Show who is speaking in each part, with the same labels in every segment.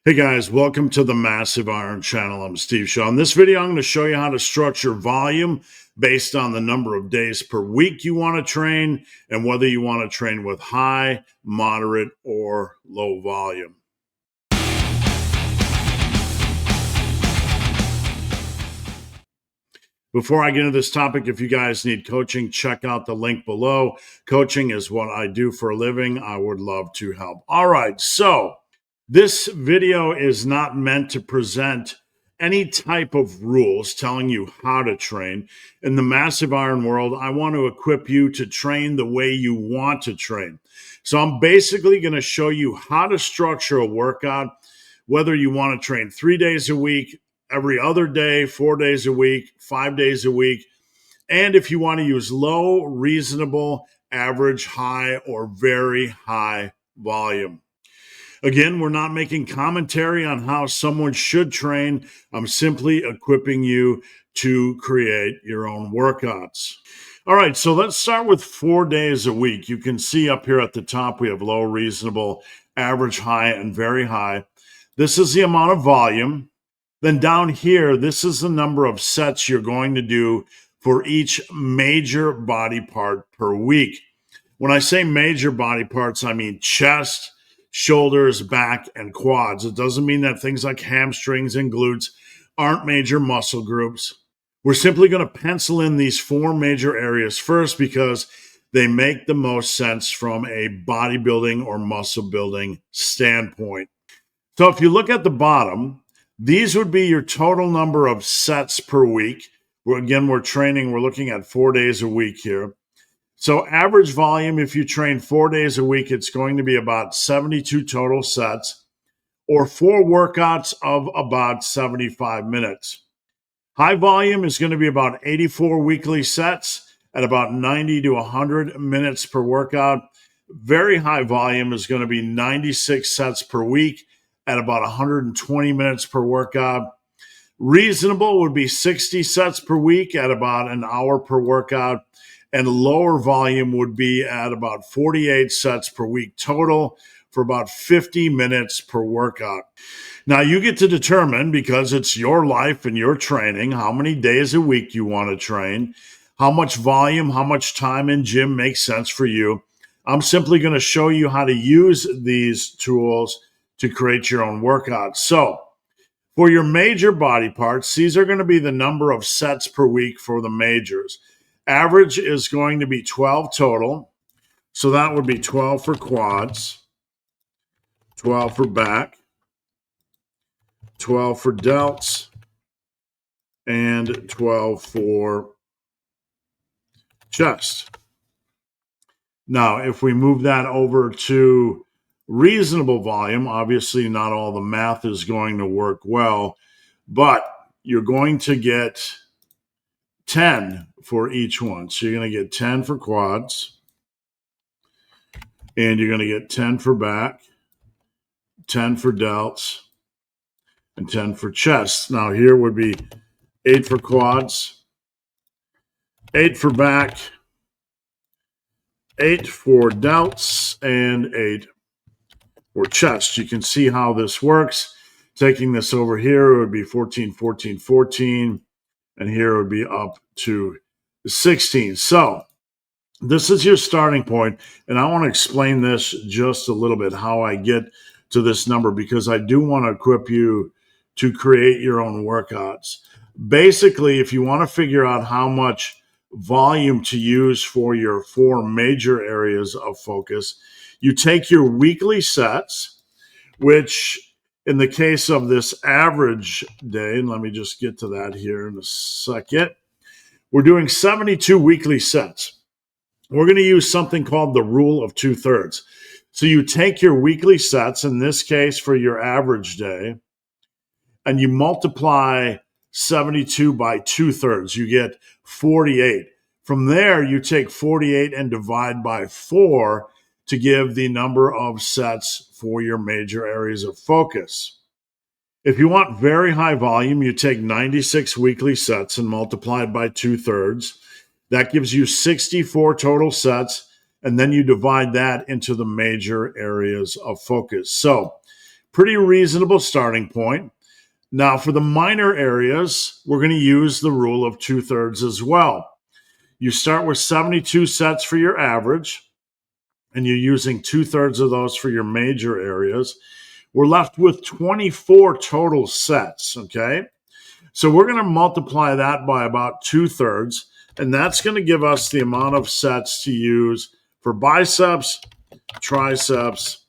Speaker 1: Hey guys, welcome to the Massive Iron Channel. I'm Steve Shaw. In this video, I'm going to show you how to structure volume based on the number of days per week you want to train and whether you want to train with high, moderate, or low volume. Before I get into this topic, if you guys need coaching, check out the link below. Coaching is what I do for a living. I would love to help. All right, so this video is not meant to present any type of rules telling you how to train. In the Massive Iron world, I want to equip you to train the way you want to train. So I'm basically going to show you how to structure a workout, whether you want to train 3 days a week, every other day, 4 days a week, 5 days a week, and if you want to use low, reasonable, average, high, or very high volume. Again, we're not making commentary on how someone should train. I'm simply equipping you to create your own workouts. All right, so let's start with 4 days a week. You can see up here at the top, we have low, reasonable, average, high, and very high. This is the amount of volume. Then down here, this is the number of sets you're going to do for each major body part per week. When I say major body parts, I mean chest, shoulders, back, and quads. It doesn't mean that things like hamstrings and glutes aren't major muscle groups. We're simply going to pencil in these 4 major areas first because they make the most sense from a bodybuilding or muscle building standpoint. So if you look at the bottom, these would be your total number of sets per week. We're looking at 4 days a week here. So average volume, if you train 4 days a week, it's going to be about 72 total sets or 4 workouts of about 75 minutes. High volume is going to be about 84 weekly sets at about 90 to 100 minutes per workout. Very high volume is going to be 96 sets per week at about 120 minutes per workout. Reasonable would be 60 sets per week at about an hour per workout. And lower volume would be at about 48 sets per week total for about 50 minutes per workout. Now you get to determine, because it's your life and your training, how many days a week you want to train, how much volume, how much time in gym makes sense for you. I'm simply going to show you how to use these tools to create your own workout. So for your major body parts, these are going to be the number of sets per week for the majors. Average is going to be 12 total. So that would be 12 for quads, 12 for back, 12 for delts, and 12 for chest. Now, if we move that over to reasonable volume, obviously not all the math is going to work well, but you're going to get 10 for each one. So you're going to get 10 for quads, and you're going to get 10 for back, 10 for delts, and 10 for chest. Now here would be 8 for quads, 8 for back, 8 for delts, and 8 for chest. You can see how this works. Taking this over here, it would be 14, 14, 14, and here it would be up to 16. So this is your starting point, and I want to explain this just a little bit, how I get to this number, because I do want to equip you to create your own workouts. Basically, if you want to figure out how much volume to use for your 4 major areas of focus, you take your weekly sets, which in the case of this average day, and let me just get to that here in a second, we're doing 72 weekly sets. We're going to use something called the rule of 2/3. So you take your weekly sets, in this case for your average day, and you multiply 72 by 2/3. You get 48. From there, you take 48 and divide by 4 to give the number of sets for your major areas of focus. If you want very high volume, you take 96 weekly sets and multiply it by 2/3. That gives you 64 total sets, and then you divide that into the major areas of focus. So Pretty reasonable starting point. Now, for the minor areas, we're going to use the rule of 2/3 as well. You start with 72 sets for your average, and you're using 2/3 of those for your major areas. We're left with 24 total sets, okay? So we're going to multiply that by about 2/3, and that's going to give us the amount of sets to use for biceps, triceps,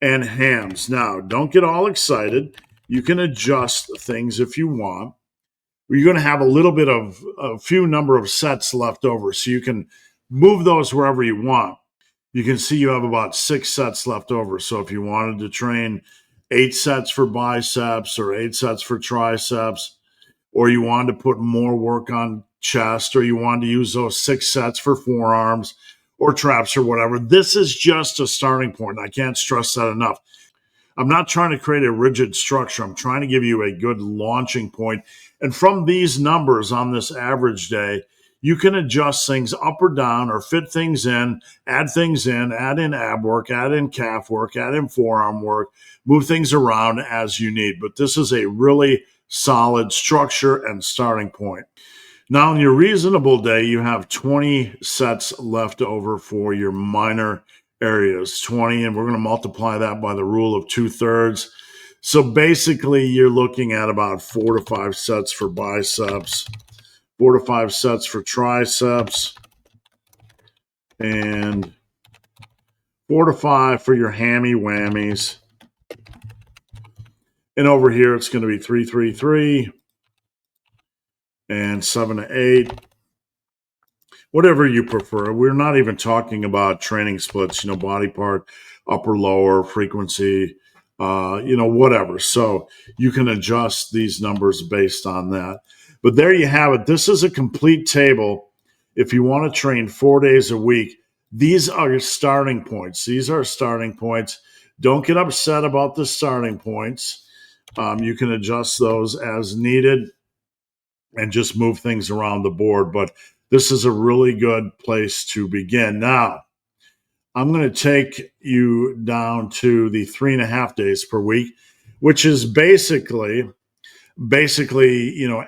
Speaker 1: and hams. Now, don't get all excited. You can adjust things if you want. You're going to have a few number of sets left over, so you can move those wherever you want. You can see you have about 6 sets left over. So if you wanted to train 8 sets for biceps or 8 sets for triceps, or you wanted to put more work on chest, or you wanted to use those 6 sets for forearms or traps or whatever, this is just a starting point. I can't stress that enough. I'm not trying to create a rigid structure. I'm trying to give you a good launching point. And from these numbers on this average day, you can adjust things up or down or fit things in, add in ab work, add in calf work, add in forearm work, move things around as you need. But this is a really solid structure and starting point. Now, on your reasonable day, you have 20 sets left over for your minor areas, 20, and we're going to multiply that by the rule of 2/3. So basically, you're looking at about 4 to 5 sets for biceps, 4 to 5 sets for triceps, and 4 to 5 for your hammy whammies. And over here, it's going to be 3, 3, 3, and 7 to 8. Whatever you prefer. We're not even talking about training splits, body part, upper, lower, frequency, whatever. So you can adjust these numbers based on that. But there you have it. This is a complete table. If you want to train 4 days a week, these are your starting points. These are starting points. Don't get upset about the starting points. You can adjust those as needed and just move things around the board. But this is a really good place to begin. Now, I'm going to take you down to the 3.5 days per week, which is basically,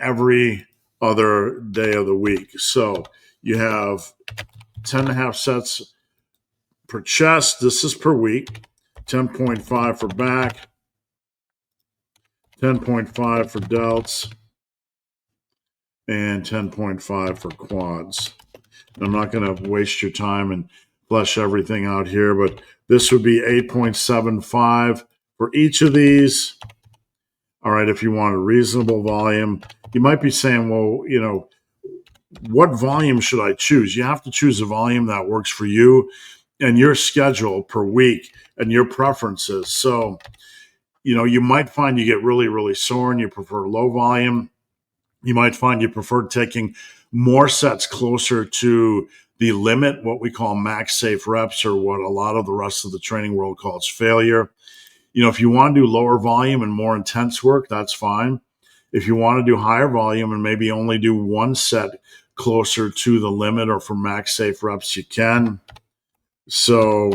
Speaker 1: every other day of the week. So you have 10.5 sets per chest. This is per week. 10.5 for back. 10.5 for delts. And 10.5 for quads. I'm not going to waste your time and flesh everything out here, but this would be 8.75 for each of these. All right, if you want a reasonable volume, you might be saying, well, what volume should I choose? You have to choose a volume that works for you and your schedule per week and your preferences. So, you might find you get really, really sore and you prefer low volume. You might find you prefer taking more sets closer to the limit, what we call max safe reps, or what a lot of the rest of the training world calls failure. If you want to do lower volume and more intense work, that's fine. If you want to do higher volume and maybe only do one set closer to the limit or for max safe reps, you can. So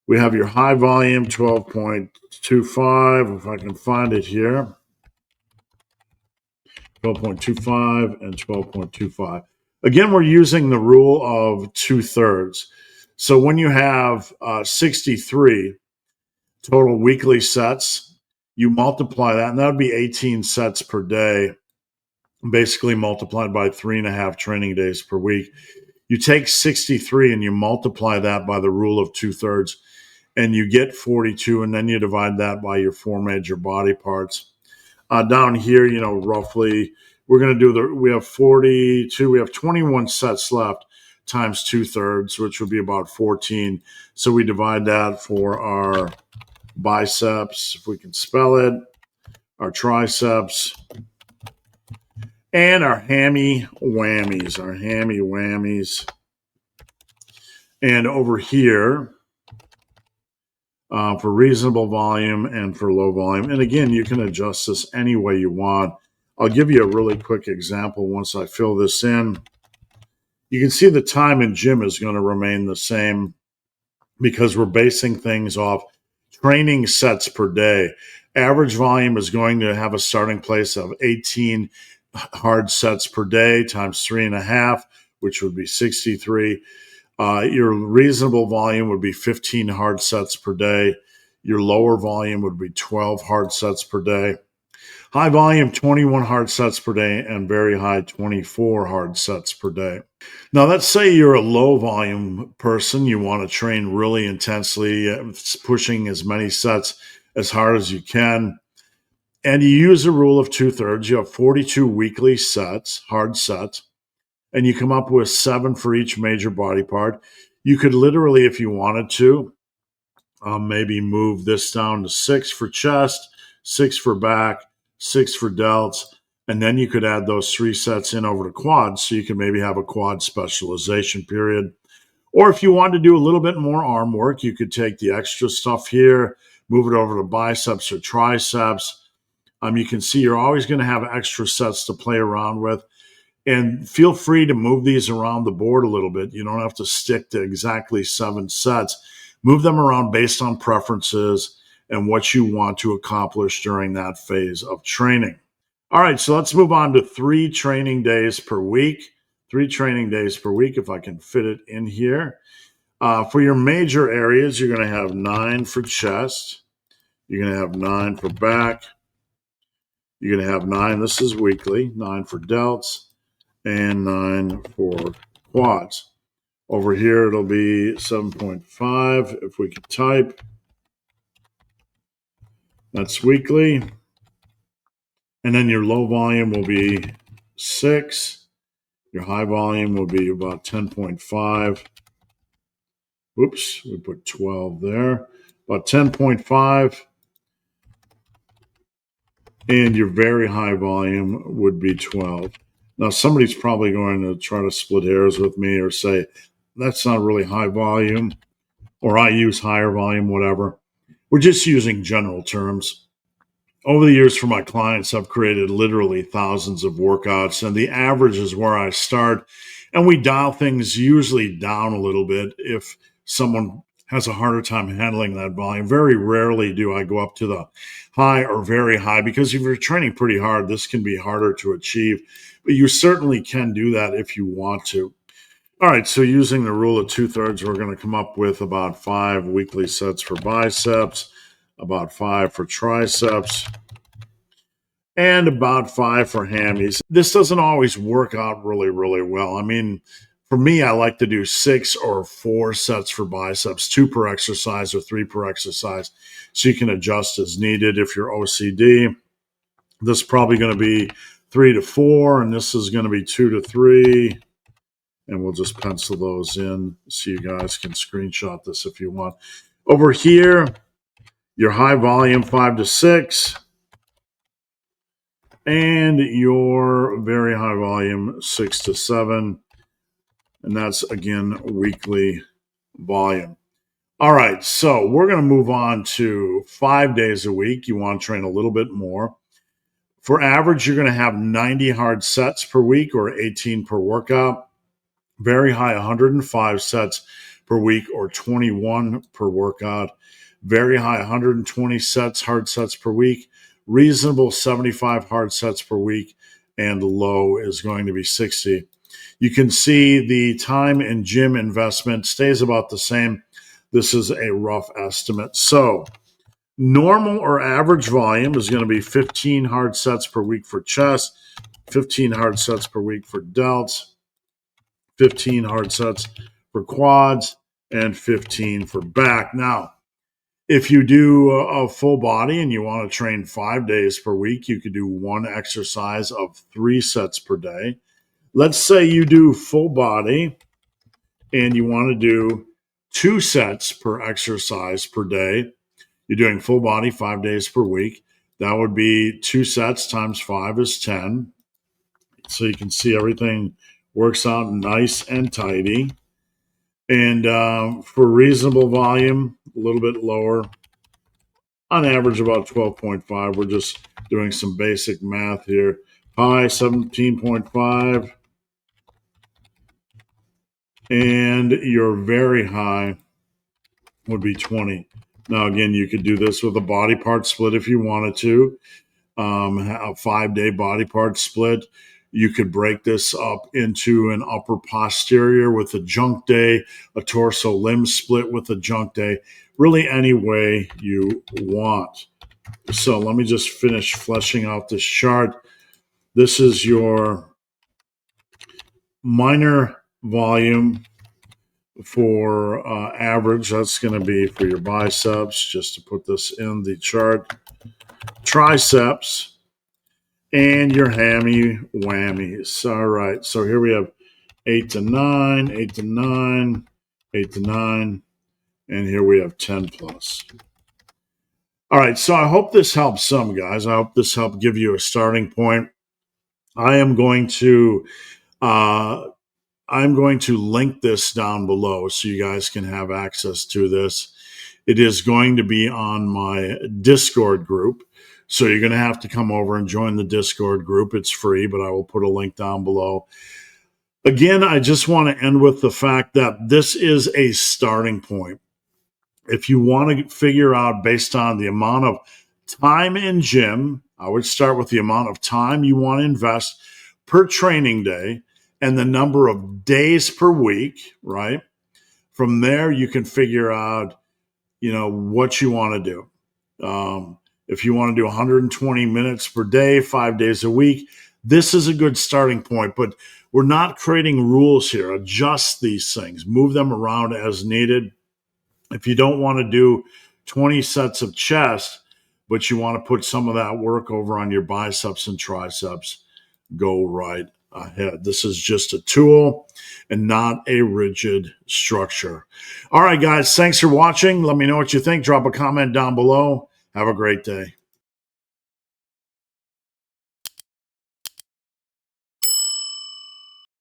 Speaker 1: we have your high volume, 12.25, if I can find it here. 12.25 and 12.25. Again, we're using the rule of 2/3. So when you have 63 total weekly sets, you multiply that, and that would be 18 sets per day, basically multiplied by 3.5 training days per week. You take 63 and you multiply that by the rule of 2/3, and you get 42, and then you divide that by your 4 major body parts. Down here, roughly, we're going to do we have 42, we have 21 sets left times 2/3, which would be about 14. So we divide that for our biceps, if we can spell it, our triceps, and our hammy whammies, And over here, for reasonable volume and for low volume. And again, you can adjust this any way you want. I'll give you a really quick example once I fill this in. You can see the time in gym is going to remain the same because we're basing things off training sets per day. Average volume is going to have a starting place of 18 hard sets per day times 3.5, which would be 63. Your reasonable volume would be 15 hard sets per day. Your lower volume would be 12 hard sets per day. High volume, 21 hard sets per day, and very high, 24 hard sets per day. Now, let's say you're a low volume person. You want to train really intensely, pushing as many sets as hard as you can. And you use a rule of 2/3. You have 42 weekly sets, hard sets, and you come up with 7 for each major body part. You could literally, if you wanted to, maybe move this down to 6 for chest, 6 for back, 6 for delts, and then you could add those 3 sets in over to quads, so you can maybe have a quad specialization period. Or if you want to do a little bit more arm work, you could take the extra stuff here, move it over to biceps or triceps. You can see you're always going to have extra sets to play around with. And feel free to move these around the board a little bit. You don't have to stick to exactly 7 sets. Move them around based on preferences and what you want to accomplish during that phase of training. All right, so let's move on to 3 training days per week. 3 training days per week, if I can fit it in here. For your major areas, you're going to have 9 for chest. You're going to have 9 for back. You're going to have 9, this is weekly, 9 for delts, and 9 for quads. Over here, it'll be 7.5 if we could type. That's weekly. And then your low volume will be 6. Your high volume will be about 10.5. Oops, we put 12 there. About 10.5. And your very high volume would be 12. Now, somebody's probably going to try to split hairs with me or say, that's not really high volume, or I use higher volume, whatever. We're just using general terms. Over the years for my clients, I've created literally thousands of workouts, and the average is where I start. And we dial things usually down a little bit if someone has a harder time handling that volume. Very rarely do I go up to the high or very high, because if you're training pretty hard, this can be harder to achieve. But you certainly can do that if you want to. All right, so using the rule of 2/3, we're going to come up with about 5 weekly sets for biceps, about 5 for triceps, and about 5 for hammies. This doesn't always work out really, really well. I mean, for me, I like to do 6 or 4 sets for biceps, 2 per exercise or 3 per exercise, so you can adjust as needed. If you're OCD, this is probably going to be 3 to 4, and this is going to be 2 to 3. And we'll just pencil those in so you guys can screenshot this if you want. Over here, your high volume 5 to 6, and your very high volume 6 to 7. And that's, again, weekly volume. All right, so we're going to move on to 5 days a week. You want to train a little bit more. For average, you're going to have 90 hard sets per week, or 18 per workout. Very high, 105 sets per week, or 21 per workout. Very high, 120 sets, hard sets per week. Reasonable, 75 hard sets per week. And low is going to be 60. You can see the time and gym investment stays about the same. This is a rough estimate. So normal or average volume is going to be 15 hard sets per week for chest, 15 hard sets per week for delts, 15 hard sets for quads, and 15 for back. Now, if you do a full body and you want to train 5 days per week, you could do 1 exercise of 3 sets per day. Let's say you do full body and you want to do 2 sets per exercise per day. You're doing full body 5 days per week. That would be 2 sets times 5 is 10. So you can see everything works out nice and tidy. And for reasonable volume, a little bit lower. On average, about 12.5. We're just doing some basic math here. High, 17.5. And your very high would be 20. Now, again, you could do this with a body part split if you wanted to, a 5-day body part split. You could break this up into an upper posterior with a junk day, a torso limb split with a junk day, really any way you want. So let me just finish fleshing out this chart. This is your minor volume for average. That's going to be for your biceps, just to put this in the chart. Triceps and your hammy whammies. All right, so here we have 8 to 9, 8 to 9, 8 to 9, and here we have 10 plus. All right, so I hope this helps some, guys. I hope this helped give you a starting point. I'm going to link this down below so you guys can have access to this. It is going to be on my Discord group. So you're going to have to come over and join the Discord group. It's free, but I will put a link down below. Again, I just want to end with the fact that this is a starting point. If you want to figure out based on the amount of time in gym, I would start with the amount of time you want to invest per training day and the number of days per week, right? From there, you can figure out, what you want to do. If you want to do 120 minutes per day, 5 days a week, this is a good starting point. But we're not creating rules here. Adjust these things. Move them around as needed. If you don't want to do 20 sets of chest, but you want to put some of that work over on your biceps and triceps, go right ahead. This is just a tool and not a rigid structure. All right, guys, thanks for watching. Let me know what you think. Drop a comment down below. Have a great day.